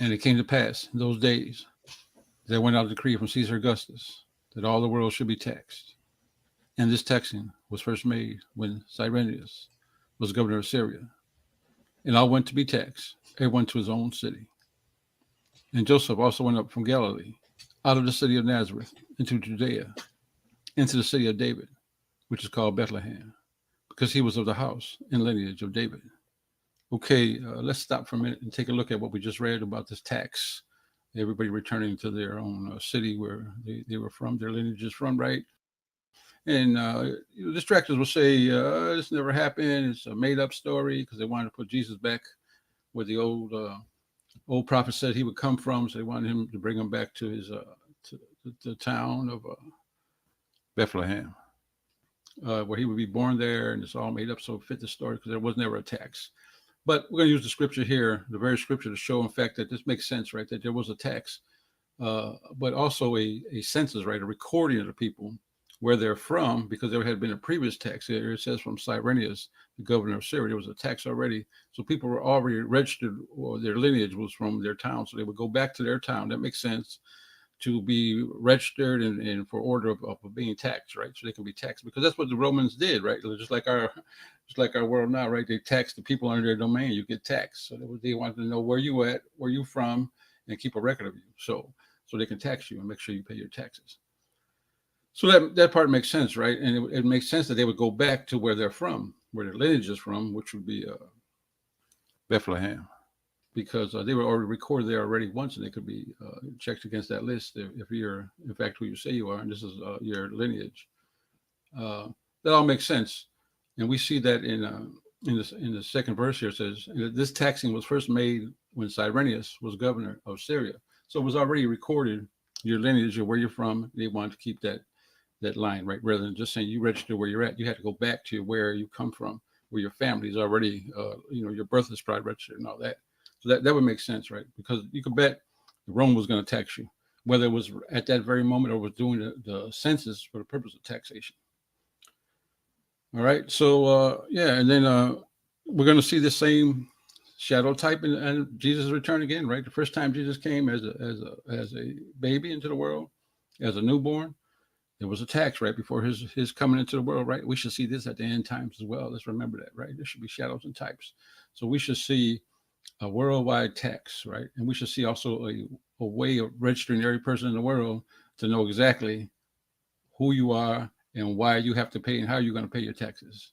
And it came to pass in those days there went out a decree from Caesar Augustus that all the world should be taxed. And this taxing was first made when Cyrenius was governor of Syria. And all went to be taxed, everyone to his own city. And Joseph also went up from Galilee, out of the city of Nazareth, into Judea, into the city of David, which is called Bethlehem, because he was of the house and lineage of David. Okay, let's stop for a minute and take a look at what we just read about this tax. Everybody returning to their own city where they were from, their lineage is from, right? And distractors will say, this never happened. It's a made up story because they wanted to put Jesus back where the old prophet said he would come from. So they wanted him to bring him back to his to the town of Bethlehem, where he would be born there. And it's all made up so it fit the story because there was never a tax. But we're going to use the scripture here, the very scripture, to show, in fact, that this makes sense, right? That there was a tax, but also a census, right? A recording of the people where they're from, because there had been a previous tax. Here it says from Cyrenius, the governor of Syria, there was a tax already. So people were already registered, or their lineage was from their town. So they would go back to their town. That makes sense, to be registered and for order of being taxed, right? So they can be taxed, because that's what the Romans did, right? Just like our world now, right? They tax the people under their domain. You get taxed. So they wanted to know where you at, where you from, and keep a record of you. So they can tax you and make sure you pay your taxes. So that part makes sense, right? And it makes sense that they would go back to where they're from, where their lineage is from, which would be Bethlehem, because they were already recorded there already once, and they could be checked against that list if you're, in fact, who you say you are, and this is your lineage. That all makes sense, and we see that in the second verse here. It says, this taxing was first made when Cyrenius was governor of Syria. So it was already recorded, your lineage or where you're from. They wanted to keep that line, right? Rather than just saying you register where you're at, you had to go back to where you come from, where your family is already, your birth is probably registered and all that. So that would make sense, right? Because you could bet Rome was going to tax you, whether it was at that very moment or was doing the census for the purpose of taxation. All right. So, and then we're going to see the same shadow type and Jesus' return again, right? The first time Jesus came as a baby into the world, as a newborn, there was a tax right before his coming into the world, right? We should see this at the end times as well. Let's remember that, right? There should be shadows and types. So we should see a worldwide tax, right? And we should see also a way of registering every person in the world to know exactly who you are and why you have to pay and how you're going to pay your taxes.